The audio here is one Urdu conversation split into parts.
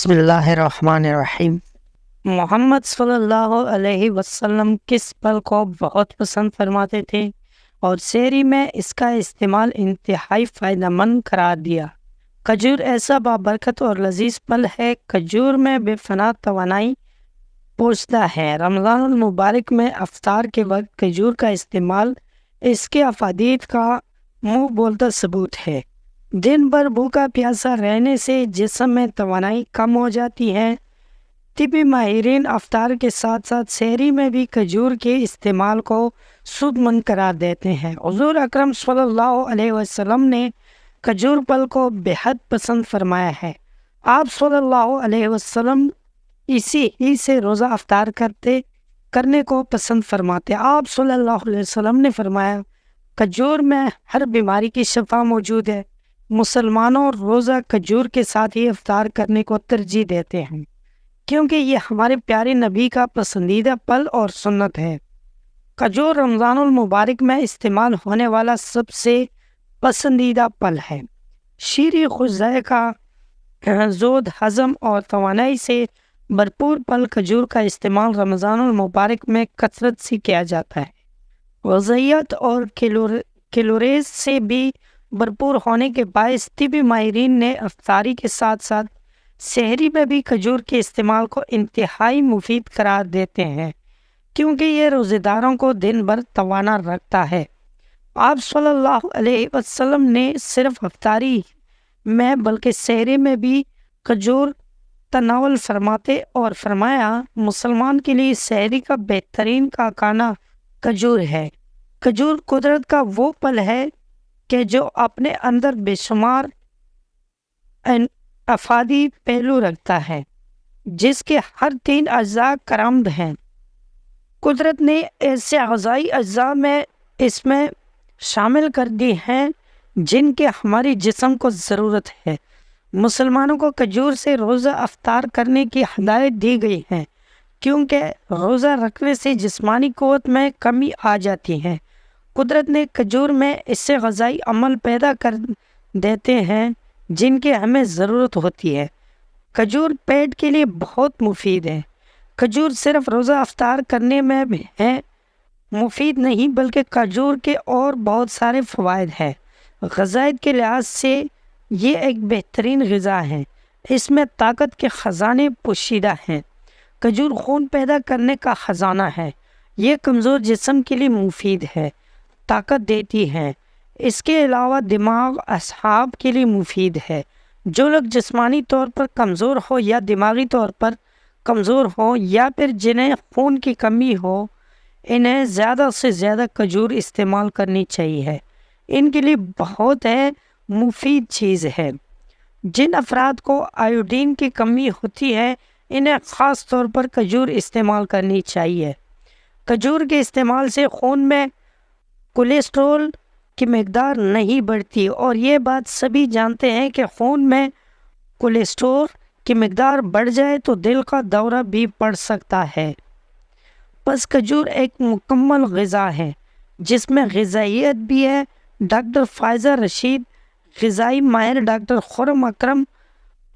بسم اللہ الرحمن الرحیم۔ محمد صلی اللہ علیہ وسلم کس پھل کو بہت پسند فرماتے تھے اور سحری میں اس کا استعمال انتہائی فائدہ مند قرار دیا۔ کھجور ایسا بابرکت اور لذیذ پھل ہے۔ کھجور میں بے پناہ توانائی پہنچتا ہے۔ رمضان المبارک میں افطار کے وقت کھجور کا استعمال اس کے افادیت کا منہ بولتا ثبوت ہے۔ دن بھر بھوکا پیاسا رہنے سے جسم میں توانائی کم ہو جاتی ہے۔ طبی ماہرین افطار کے ساتھ ساتھ سحری میں بھی کھجور کے استعمال کو سود مند قرار دیتے ہیں۔ حضور اکرم صلی اللہ علیہ وسلم نے کھجور پھل کو بے حد پسند فرمایا ہے۔ آپ صلی اللہ علیہ وسلم اسی ہی سے روزہ افطار کرنے کو پسند فرماتے۔ آپ صلی اللہ علیہ وسلم نے فرمایا، کھجور میں ہر بیماری کی شفا موجود ہے۔ مسلمانوں روزہ کھجور کے ساتھ ہی افطار کرنے کو ترجیح دیتے ہیں کیونکہ یہ ہمارے پیارے نبی کا پسندیدہ پھل اور سنت ہے۔ کھجور رمضان المبارک میں استعمال ہونے والا سب سے پسندیدہ پھل ہے۔ شیریں خوش ذائقہ، زود ہضم اور توانائی سے بھرپور پھل کھجور کا استعمال رمضان المبارک میں کثرت سے کیا جاتا ہے۔ غذائیت اور کیلوریز سے بھی بھرپور ہونے کے باعث طبی ماہرین نے افطاری کے ساتھ ساتھ سحری میں بھی کھجور کے استعمال کو انتہائی مفید قرار دیتے ہیں کیونکہ یہ روزے داروں کو دن بھر توانا رکھتا ہے۔ آپ صلی اللہ علیہ وسلم نے صرف افطاری میں بلکہ سحری میں بھی کھجور تناول فرماتے اور فرمایا، مسلمان کے لیے سحری کا بہترین کھانا کھجور ہے۔ کھجور قدرت کا وہ پھل ہے کہ جو اپنے اندر بے شمار افادی پہلو رکھتا ہے جس کے ہر 3 اجزاء کارآمد ہیں۔ قدرت نے ایسے غذائی اجزاء میں اس میں شامل کر دی ہیں جن کے ہمارے جسم کو ضرورت ہے۔ مسلمانوں کو کھجور سے روزہ افطار کرنے کی ہدایت دی گئی ہے کیونکہ روزہ رکھنے سے جسمانی قوت میں کمی آ جاتی ہے۔ قدرت نے کھجور میں ایسے غذائی عمل پیدا کر دیتے ہیں جن کی ہمیں ضرورت ہوتی ہے۔ کھجور پیٹ کے لیے بہت مفید ہے۔ کھجور صرف روزہ افطار کرنے میں ہے مفید نہیں بلکہ کھجور کے اور بہت سارے فوائد ہیں۔ غذائیت کے لحاظ سے یہ ایک بہترین غذا ہے۔ اس میں طاقت کے خزانے پوشیدہ ہیں۔ کھجور خون پیدا کرنے کا خزانہ ہے۔ یہ کمزور جسم کے لیے مفید ہے، طاقت دیتی ہے۔ اس کے علاوہ دماغ اعصاب کے لیے مفید ہے۔ جو لوگ جسمانی طور پر کمزور ہو یا دماغی طور پر کمزور ہو یا پھر جنہیں خون کی کمی ہو، انہیں زیادہ سے زیادہ کھجور استعمال کرنی چاہیے۔ ان کے لیے بہت مفید چیز ہے۔ جن افراد کو آیوڈین کی کمی ہوتی ہے انہیں خاص طور پر کھجور استعمال کرنی چاہیے۔ کھجور کے استعمال سے خون میں کولیسٹرول کی مقدار نہیں بڑھتی اور یہ بات سبھی جانتے ہیں کہ خون میں کولیسٹرول کی مقدار بڑھ جائے تو دل کا دورہ بھی پڑ سکتا ہے۔ پس کھجور ایک مکمل غذا ہے جس میں غذائیت بھی ہے۔ ڈاکٹر فائزہ رشید، غذائی ماہر ڈاکٹر خرم اکرم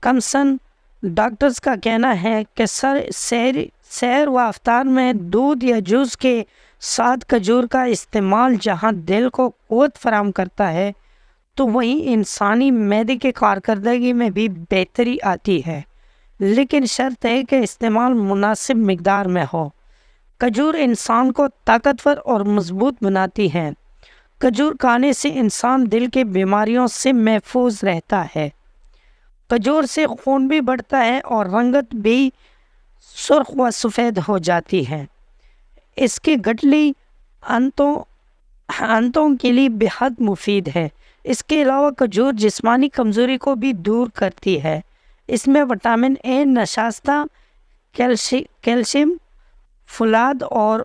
کمسن ڈاکٹرز کا کہنا ہے کہ سحر و افطار میں دودھ یا جوس کے ساتھ کھجور کا استعمال جہاں دل کو قوت فراہم کرتا ہے تو وہیں انسانی معدے کی کارکردگی میں بھی بہتری آتی ہے، لیکن شرط ہے کہ استعمال مناسب مقدار میں ہو۔ کھجور انسان کو طاقتور اور مضبوط بناتی ہے۔ کھجور کھانے سے انسان دل کی بیماریوں سے محفوظ رہتا ہے۔ کھجور سے خون بھی بڑھتا ہے اور رنگت بھی سرخ و سفید ہو جاتی ہے۔ اس کی گٹلی آنتوں کے لیے بے حد مفید ہے۔ اس کے علاوہ کھجور جسمانی کمزوری کو بھی دور کرتی ہے۔ اس میں وٹامن اے، نشاستہ، کیلشیم، فولاد اور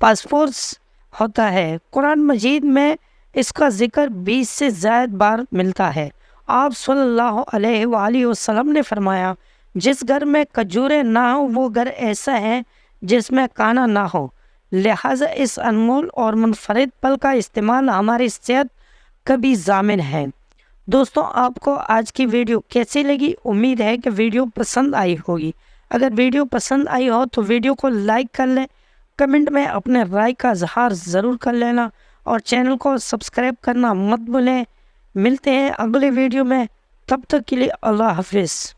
فاسفورس ہوتا ہے۔ قرآن مجید میں اس کا ذکر 20 سے زائد بار ملتا ہے۔ آپ صلی اللہ علیہ وآلہ وسلم نے فرمایا، جس گھر میں کھجوریں نہ ہو وہ گھر ایسا ہے جس میں کھانا نہ ہو۔ لہٰذا اس انمول اور منفرد پھل کا استعمال ہماری صحت کا بھی ضامن ہے۔ دوستوں آپ کو آج کی ویڈیو کیسی لگی؟ امید ہے کہ ویڈیو پسند آئی ہوگی۔ اگر ویڈیو پسند آئی ہو تو ویڈیو کو لائک کر لیں، کمنٹ میں اپنے رائے کا اظہار ضرور کر لینا اور چینل کو سبسکرائب کرنا مت بھولیں۔ ملتے ہیں اگلے ویڈیو میں، تب تک کے لیے اللہ حافظ۔